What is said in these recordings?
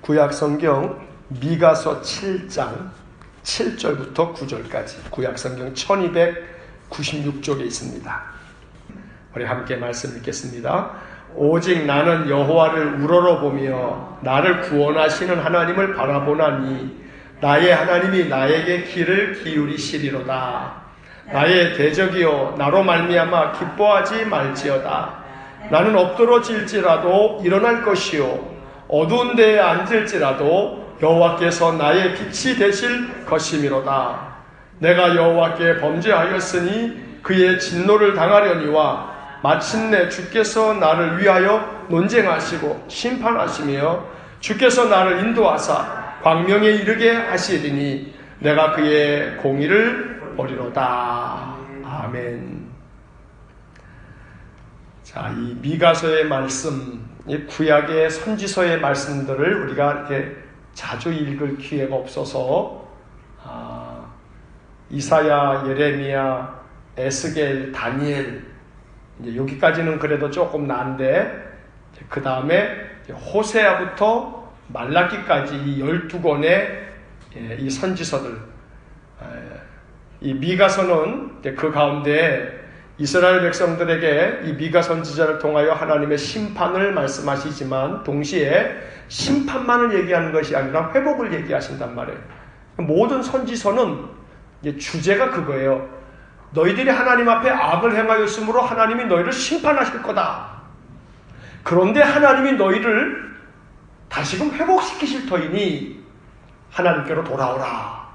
구약성경 미가서 7장 7절부터 9절까지 구약성경 1296쪽에 있습니다. 우리 함께 말씀 읽겠습니다. 오직 나는 여호와를 우러러보며 나를 구원하시는 하나님을 바라보나니 나의 하나님이 나에게 귀를 기울이시리로다. 나의 대적이여 나로 말미암아 기뻐하지 말지어다. 나는 엎드러질지라도 일어날 것이요 어두운 데에 앉을지라도 여호와께서 나의 빛이 되실 것이미로다. 내가 여호와께 범죄하였으니 그의 진노를 당하려니와 마침내 주께서 나를 위하여 논쟁하시고 심판하시며 주께서 나를 인도하사 광명에 이르게 하시리니 내가 그의 공의를 보리로다. 아멘. 자, 이 미가서의 말씀, 이 구약의 선지서의 말씀들을 우리가 이렇게 자주 읽을 기회가 없어서 이사야, 예레미야, 에스겔, 다니엘 이제 여기까지는 그래도 조금 나은데 그 다음에 호세아부터 말라기까지 이 12권의 이 선지서들, 이 미가서는 그 가운데 이스라엘 백성들에게 이 미가 선지자를 통하여 하나님의 심판을 말씀하시지만 동시에 심판만을 얘기하는 것이 아니라 회복을 얘기하신단 말이에요. 모든 선지서는 주제가 그거예요. 너희들이 하나님 앞에 악을 행하였으므로 하나님이 너희를 심판하실 거다. 그런데 하나님이 너희를 다시금 회복시키실 터이니 하나님께로 돌아오라.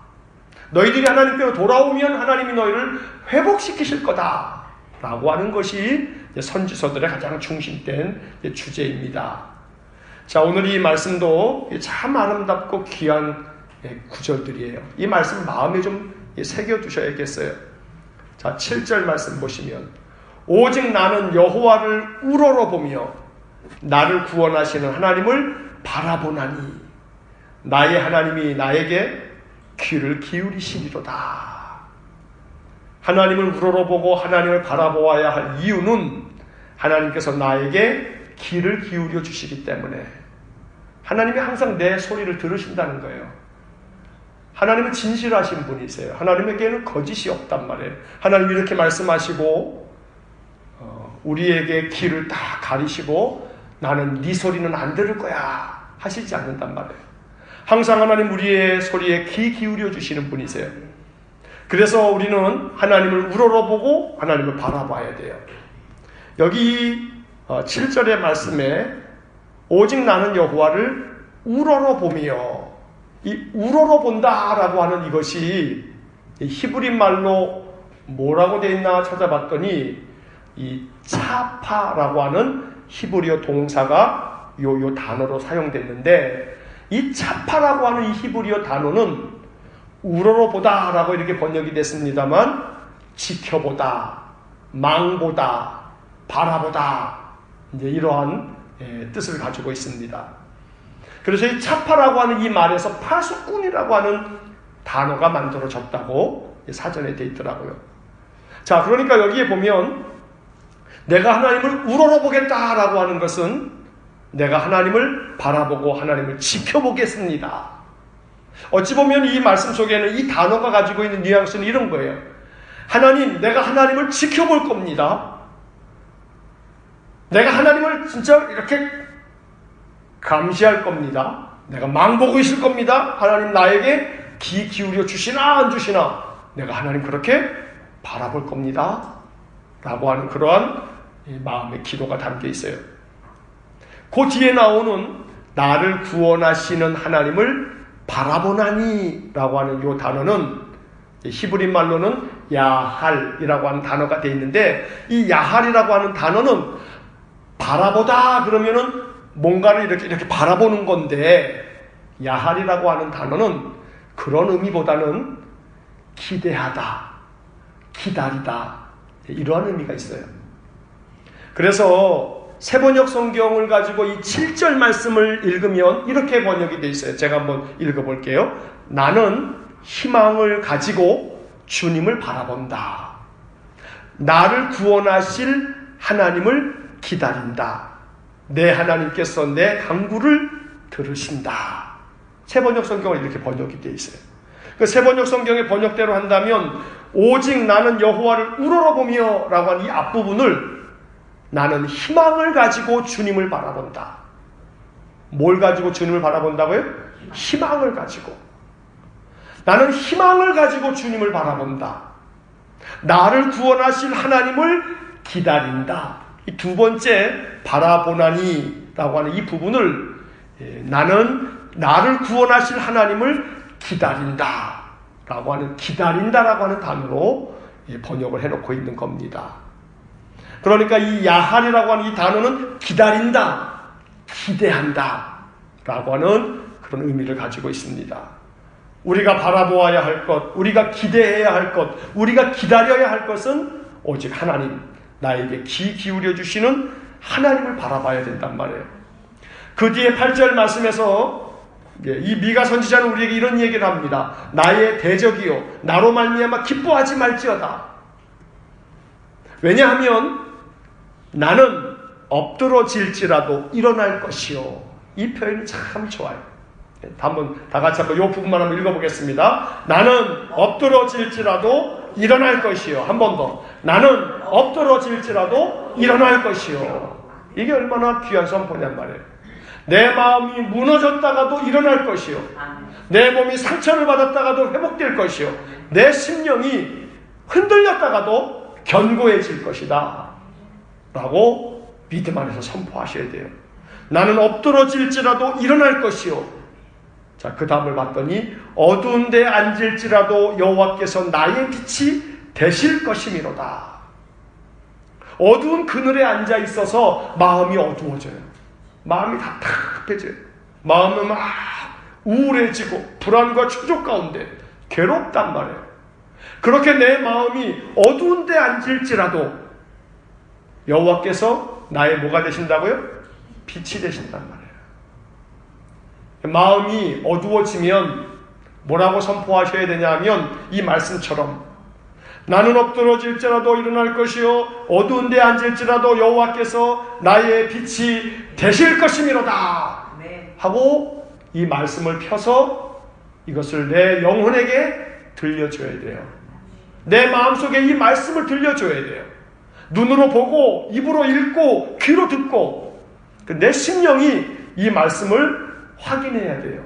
너희들이 하나님께로 돌아오면 하나님이 너희를 회복시키실 거다. 라고 하는 것이 선지서들의 가장 중심된 주제입니다. 자, 오늘 이 말씀도 참 아름답고 귀한 구절들이에요. 이 말씀 마음에 좀 새겨두셔야겠어요. 자, 7절 말씀 보시면 오직 나는 여호와를 우러러보며 나를 구원하시는 하나님을 바라보나니 나의 하나님이 나에게 귀를 기울이시리로다. 하나님을 우러러보고 하나님을 바라보아야 할 이유는 하나님께서 나에게 귀를 기울여 주시기 때문에 하나님이 항상 내 소리를 들으신다는 거예요. 하나님은 진실하신 분이세요. 하나님에게는 거짓이 없단 말이에요. 하나님이 이렇게 말씀하시고 우리에게 귀를 다 가리시고 나는 네 소리는 안 들을 거야 하시지 않는단 말이에요. 항상 하나님 우리의 소리에 귀 기울여 주시는 분이세요. 그래서 우리는 하나님을 우러러보고 하나님을 바라봐야 돼요. 여기 7절의 말씀에 오직 나는 여호와를 우러러보며 이 우러러본다라고 하는 이것이 히브리 말로 뭐라고 되어 있나 찾아봤더니 이 차파라고 하는 히브리어 동사가 요 단어로 사용됐는데 이 차파라고 하는 이 히브리어 단어는 우러러보다 라고 이렇게 번역이 됐습니다만 지켜보다, 망보다, 바라보다 이제 이러한 뜻을 가지고 있습니다. 그래서 이 차파라고 하는 이 말에서 파수꾼이라고 하는 단어가 만들어졌다고 사전에 되어 있더라고요. 자, 그러니까 여기에 보면 내가 하나님을 우러러보겠다라고 하는 것은 내가 하나님을 바라보고 하나님을 지켜보겠습니다. 어찌 보면 이 말씀 속에는 이 단어가 가지고 있는 뉘앙스는 이런 거예요. 하나님, 내가 하나님을 지켜볼 겁니다. 내가 하나님을 진짜 이렇게 감시할 겁니다. 내가 망보고 있을 겁니다. 하나님 나에게 귀 기울여 주시나 안 주시나 내가 하나님 그렇게 바라볼 겁니다. 라고 하는 그러한 마음의 기도가 담겨 있어요. 그 뒤에 나오는 나를 구원하시는 하나님을 바라보나니 라고 하는 이 단어는 히브리 말로는 야할이라고 하는 단어가 되어 있는데 이 야할이라고 하는 단어는 바라보다 그러면은 뭔가를 이렇게 바라보는 건데 야할이라고 하는 단어는 그런 의미보다는 기대하다, 기다리다 이러한 의미가 있어요. 그래서 세번역 성경을 가지고 이 7절 말씀을 읽으면 이렇게 번역이 되어 있어요. 제가 한번 읽어볼게요. 나는 희망을 가지고 주님을 바라본다. 나를 구원하실 하나님을 기다린다. 내 하나님께서 내 간구를 들으신다. 세번역 성경은 이렇게 번역이 되어 있어요. 그 세번역 성경의 번역대로 한다면 오직 나는 여호와를 우러러보며 라고 하는 이 앞부분을 나는 희망을 가지고 주님을 바라본다. 뭘 가지고 주님을 바라본다고요? 희망을 가지고. 나는 희망을 가지고 주님을 바라본다. 나를 구원하실 하나님을 기다린다. 이 두 번째 바라보나니라고 하는 이 부분을 나는 나를 구원하실 하나님을 기다린다 라고 하는 기다린다라고 하는 단어로 번역을 해놓고 있는 겁니다. 그러니까 이 야할이라고 하는 이 단어는 기다린다, 기대한다 라고 하는 그런 의미를 가지고 있습니다. 우리가 바라보아야 할 것, 우리가 기대해야 할 것, 우리가 기다려야 할 것은 오직 하나님, 나에게 귀 기울여 주시는 하나님을 바라봐야 된단 말이에요. 그 뒤에 8절 말씀에서 이 미가 선지자는 우리에게 이런 얘기를 합니다. 나의 대적이요 나로 말미암아 기뻐하지 말지어다. 왜냐하면 나는 엎드러질지라도 일어날 것이요. 이 표현이 참 좋아요. 한번 다 같이 한번 이 부분만 한번 읽어보겠습니다. 나는 엎드러질지라도 일어날 것이요. 한 번 더. 나는 엎드러질지라도 일어날 것이요. 이게 얼마나 귀한 선포냔 말이에요. 내 마음이 무너졌다가도 일어날 것이요. 내 몸이 상처를 받았다가도 회복될 것이요. 내 심령이 흔들렸다가도 견고해질 것이다 라고 믿음 안에서 선포하셔야 돼요. 나는 엎드러질지라도 일어날 것이요. 자, 그 다음을 봤더니 어두운 데 앉을지라도 여호와께서 나의 빛이 되실 것이미로다. 어두운 그늘에 앉아 있어서 마음이 어두워져요. 마음이 답답해져요. 마음은 막 우울해지고 불안과 초조 가운데 괴롭단 말이에요. 그렇게 내 마음이 어두운 데 앉을지라도 여호와께서 나의 뭐가 되신다고요? 빛이 되신단 말이에요. 마음이 어두워지면 뭐라고 선포하셔야 되냐 하면 이 말씀처럼 나는 엎드러질지라도 일어날 것이요 어두운 데 앉을지라도 여호와께서 나의 빛이 되실 것이미로다 하고 이 말씀을 펴서 이것을 내 영혼에게 들려줘야 돼요. 내 마음속에 이 말씀을 들려줘야 돼요. 눈으로 보고 입으로 읽고 귀로 듣고 내 심령이 이 말씀을 확인해야 돼요.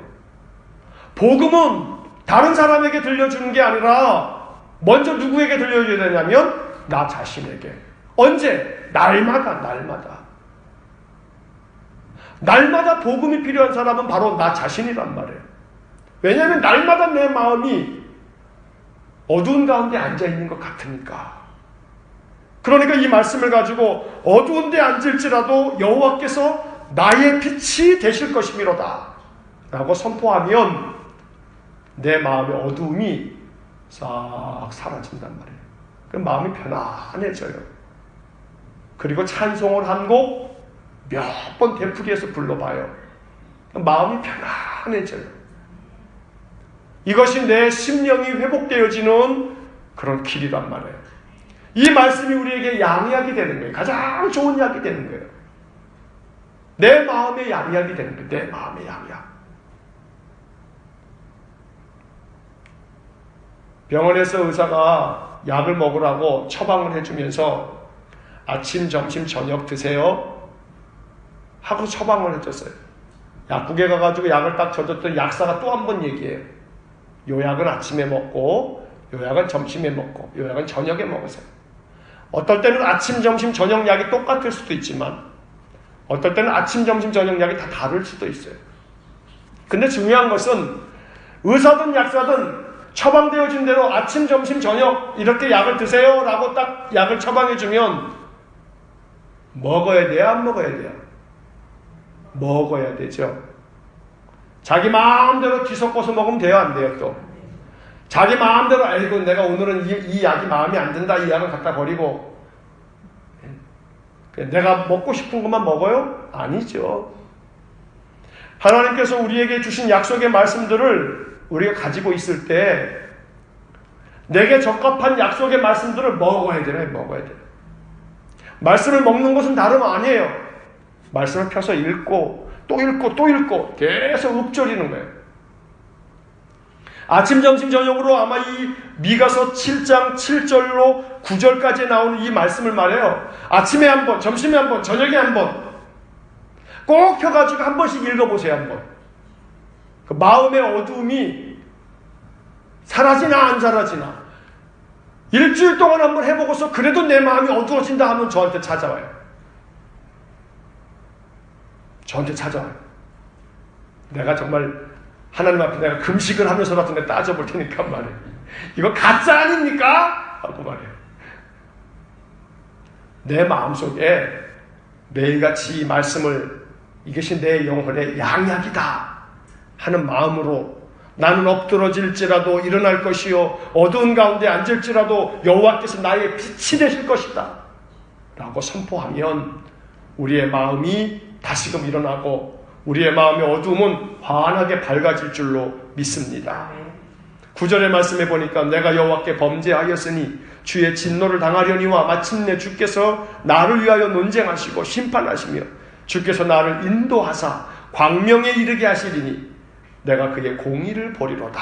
복음은 다른 사람에게 들려주는 게 아니라 먼저 누구에게 들려줘야 되냐면 나 자신에게. 언제? 날마다 복음이 필요한 사람은 바로 나 자신이란 말이에요. 왜냐하면 날마다 내 마음이 어두운 가운데 앉아있는 것 같으니까. 그러니까 이 말씀을 가지고 어두운 데 앉을지라도 여호와께서 나의 빛이 되실 것이미로다 라고 선포하면 내 마음의 어두움이 싹 사라진단 말이에요. 그럼 마음이 편안해져요. 그리고 찬송을 한 곡 몇 번 되풀이 해서 불러봐요. 마음이 편안해져요. 이것이 내 심령이 회복되어지는 그런 길이란 말이에요. 이 말씀이 우리에게 양약이 되는 거예요. 가장 좋은 약이 되는 거예요. 내 마음의 양약이 되는 거예요. 내 마음의 양약. 병원에서 의사가 약을 먹으라고 처방을 해주면서 아침, 점심, 저녁 드세요 하고 처방을 해줬어요. 약국에 가가지고 약을 딱 줘줬더니 약사가 또 한 번 얘기해요. 요 약은 아침에 먹고 요 약은 점심에 먹고 요 약은 저녁에 먹으세요. 어떨 때는 아침, 점심, 저녁 약이 똑같을 수도 있지만 어떨 때는 아침, 점심, 저녁 약이 다 다를 수도 있어요. 근데 중요한 것은 의사든 약사든 처방되어진 대로 아침, 점심, 저녁 이렇게 약을 드세요 라고 딱 약을 처방해주면 먹어야 돼요? 안 먹어야 돼요? 먹어야 되죠. 자기 마음대로 뒤섞어서 먹으면 돼요? 안 돼요? 또 자기 마음대로 아이고 내가 오늘은 이 약이 마음에 안 든다 이 약을 갖다 버리고 내가 먹고 싶은 것만 먹어요? 아니죠. 하나님께서 우리에게 주신 약속의 말씀들을 우리가 가지고 있을 때 내게 적합한 약속의 말씀들을 먹어야 돼요. 먹어야 돼요. 말씀을 먹는 것은 다름 아니에요. 말씀을 펴서 읽고 또 읽고 또 읽고 계속 읊조리는 거예요. 아침, 점심, 저녁으로 아마 이 미가서 7장 7절로 9절까지 나오는 이 말씀을 말해요. 아침에 한 번, 점심에 한 번, 저녁에 한 번 꼭 펴가지고 한 번씩 읽어보세요. 한번. 그 마음의 어두움이 사라지나 안 사라지나 일주일 동안 한번 해보고서 그래도 내 마음이 어두워진다 하면 저한테 찾아와요. 저한테 찾아와요. 내가 정말 하나님 앞에 내가 금식을 하면서라도 내가 따져볼 테니까 말이에요. 이거 가짜 아닙니까? 하고 말해요. 내 마음속에 매일같이 이 말씀을 이것이 내 영혼의 양약이다 하는 마음으로 나는 엎드러질지라도 일어날 것이요 어두운 가운데 앉을지라도 여호와께서 나의 빛이 되실 것이다 라고 선포하면 우리의 마음이 다시금 일어나고 우리의 마음의 어두움은 환하게 밝아질 줄로 믿습니다. 9절의 말씀에 보니까 내가 여호와께 범죄하였으니 주의 진노를 당하려니와 마침내 주께서 나를 위하여 논쟁하시고 심판하시며 주께서 나를 인도하사 광명에 이르게 하시리니 내가 그의 공의를 보리로다.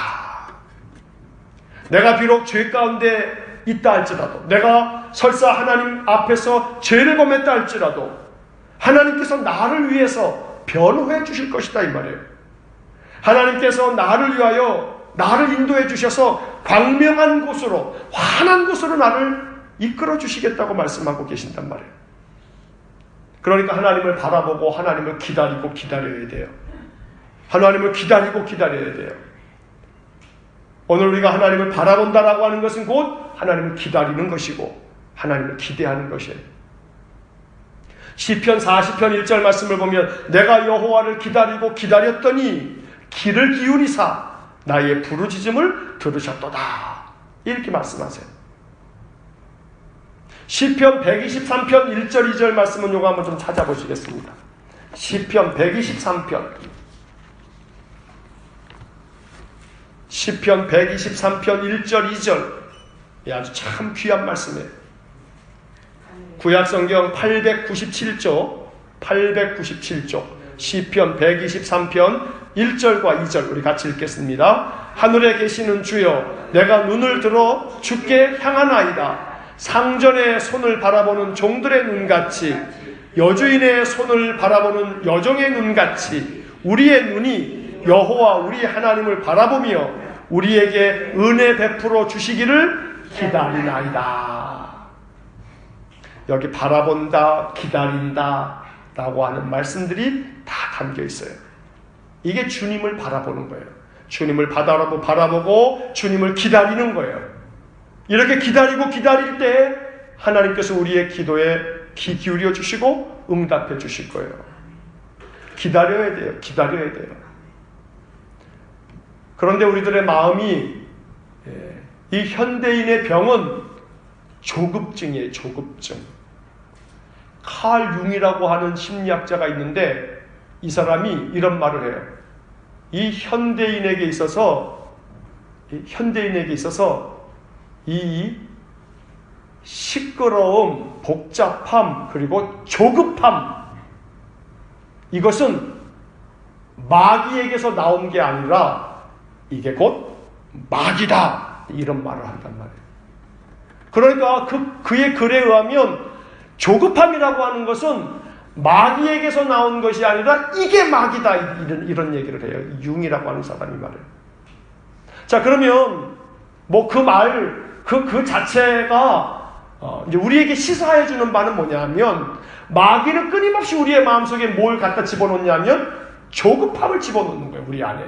내가 비록 죄 가운데 있다 할지라도 내가 설사 하나님 앞에서 죄를 범했다 할지라도 하나님께서 나를 위해서 변호해 주실 것이다 이 말이에요. 하나님께서 나를 위하여 나를 인도해 주셔서 광명한 곳으로 환한 곳으로 나를 이끌어 주시겠다고 말씀하고 계신단 말이에요. 그러니까 하나님을 바라보고 하나님을 기다리고 기다려야 돼요. 하나님을 기다리고 기다려야 돼요. 오늘 우리가 하나님을 바라본다라고 하는 것은 곧 하나님을 기다리는 것이고 하나님을 기대하는 것이에요. 시편 40편 1절 말씀을 보면 내가 여호와를 기다리고 기다렸더니 귀를 기울이사 나의 부르짖음을 들으셨도다 이렇게 말씀하세요. 시편 123편 1절 2절 말씀은 요거 한번 좀 찾아보시겠습니다. 시편 123편 시편 123편 1절 2절 아주 참 귀한 말씀이에요. 구약성경 897쪽 시편 123편 1절과 2절 우리 같이 읽겠습니다. 하늘에 계시는 주여 내가 눈을 들어 주께 향하나이다. 상전의 손을 바라보는 종들의 눈같이 여주인의 손을 바라보는 여종의 눈같이 우리의 눈이 여호와 우리 하나님을 바라보며 우리에게 은혜 베풀어 주시기를 기다리나이다. 여기 바라본다, 기다린다 라고 하는 말씀들이 다 담겨 있어요. 이게 주님을 바라보는 거예요. 주님을 바라보고 주님을 기다리는 거예요. 이렇게 기다리고 기다릴 때 하나님께서 우리의 기도에 귀 기울여 주시고 응답해 주실 거예요. 기다려야 돼요. 기다려야 돼요. 그런데 우리들의 마음이 이 현대인의 병은 조급증이에요. 조급증. 칼 융이라고 하는 심리학자가 있는데 이 사람이 이런 말을 해요. 이 현대인에게 있어서 이 시끄러움, 복잡함, 그리고 조급함 이것은 마귀에게서 나온 게 아니라 이게 곧 마귀다 이런 말을 한단 말이에요. 그러니까 그의 글에 의하면 조급함이라고 하는 것은 마귀에게서 나온 것이 아니라 이게 마귀다 이런 얘기를 해요. 융이라고 하는 사람이 말해요. 자 그러면 뭐 그 자체가 이제 우리에게 시사해 주는 바는 뭐냐면 마귀는 끊임없이 우리의 마음속에 뭘 갖다 집어넣냐면 조급함을 집어넣는 거예요. 우리 안에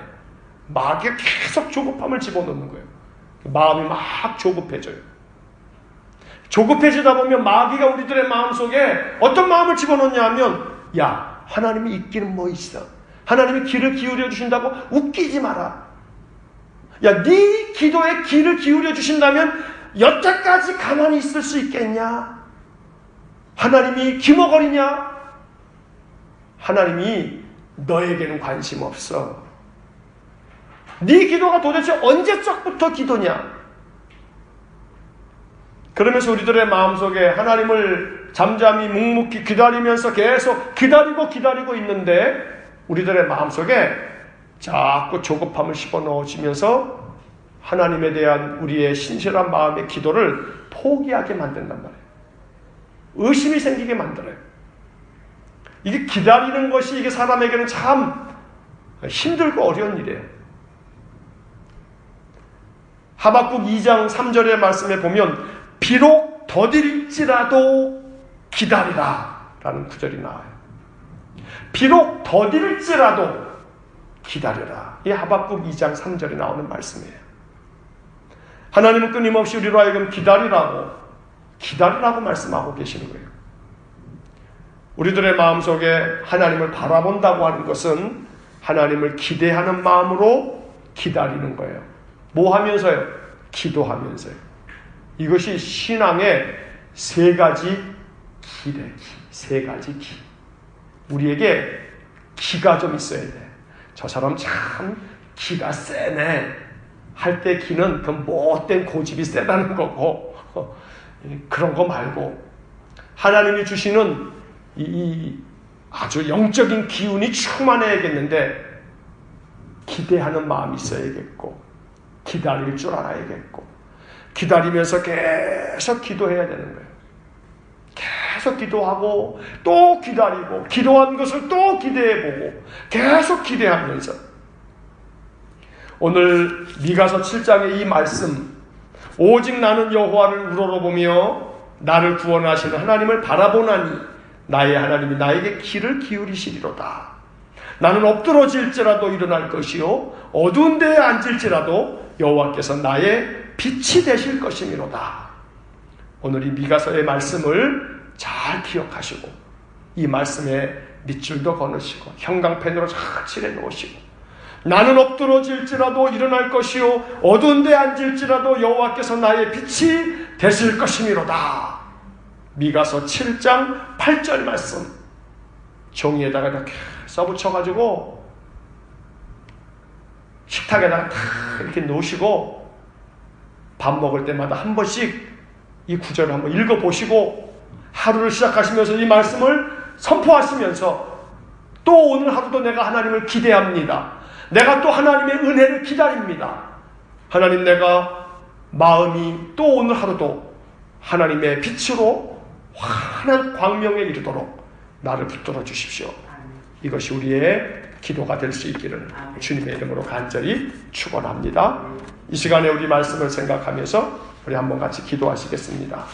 마귀가 계속 조급함을 집어넣는 거예요. 마음이 막 조급해져요. 조급해지다 보면 마귀가 우리들의 마음속에 어떤 마음을 집어넣냐면 야 하나님이 있기는 뭐 있어. 하나님이 귀를 기울여 주신다고 웃기지 마라. 야, 네 기도에 귀를 기울여 주신다면 여태까지 가만히 있을 수 있겠냐? 하나님이 기머거리냐? 하나님이 너에게는 관심 없어. 네 기도가 도대체 언제적부터 기도냐? 그러면서 우리들의 마음속에 하나님을 잠잠히 묵묵히 기다리면서 계속 기다리고 있는데 우리들의 마음속에 자꾸 조급함을 집어넣어주면서 하나님에 대한 우리의 신실한 마음의 기도를 포기하게 만든단 말이에요. 의심이 생기게 만들어요. 이게 기다리는 것이 이게 사람에게는 참 힘들고 어려운 일이에요. 하박국 2장 3절의 말씀에 보면 비록 더딜지라도 기다리라 라는 구절이 나와요. 비록 더딜지라도 기다려라. 이 하박국 2장 3절에 나오는 말씀이에요. 하나님은 끊임없이 우리로 하여금 기다리라고 말씀하고 계시는 거예요. 우리들의 마음속에 하나님을 바라본다고 하는 것은 하나님을 기대하는 마음으로 기다리는 거예요. 뭐 하면서요? 기도하면서요. 이것이 신앙의 세 가지 기래. 세 가지 기. 우리에게 기가 좀 있어야 돼. 저 사람 참 기가 세네 할 때 기는 그 못된 고집이 세다는 거고, 그런 거 말고 하나님이 주시는 이 아주 영적인 기운이 충만해야겠는데 기대하는 마음이 있어야겠고 기다릴 줄 알아야겠고 기다리면서 계속 기도해야 되는 거예요. 계속 기도하고 또 기다리고 기도한 것을 또 기대해보고 계속 기대하면서 오늘 미가서 7장의 이 말씀, 오직 나는 여호와를 우러러보며 나를 구원하시는 하나님을 바라보나니 나의 하나님이 나에게 귀를 기울이시리로다. 나는 엎드러질지라도 일어날 것이요 어두운 데에 앉을지라도 여호와께서 나의 빛이 되실 것이미로다. 오늘 이 미가서의 말씀을 잘 기억하시고 이 말씀에 밑줄도 거느시고 형광펜으로 잘 칠해 놓으시고 나는 엎드러질지라도 일어날 것이요 어두운 데 앉을지라도 여호와께서 나의 빛이 되실 것이미로다. 미가서 7장 8절 말씀 종이에다가 이렇게 써붙여가지고 식탁에다가 다 이렇게 놓으시고 밥 먹을 때마다 한 번씩 이 구절을 한번 읽어보시고 하루를 시작하시면서 이 말씀을 선포하시면서 또 오늘 하루도 내가 하나님을 기대합니다. 내가 또 하나님의 은혜를 기다립니다. 하나님, 내가 마음이 또 오늘 하루도 하나님의 빛으로 환한 광명에 이르도록 나를 붙들어 주십시오. 이것이 우리의 기도가 될 수 있기를 주님의 이름으로 간절히 축원합니다. 이 시간에 우리 말씀을 생각하면서 우리 한번 같이 기도하시겠습니다.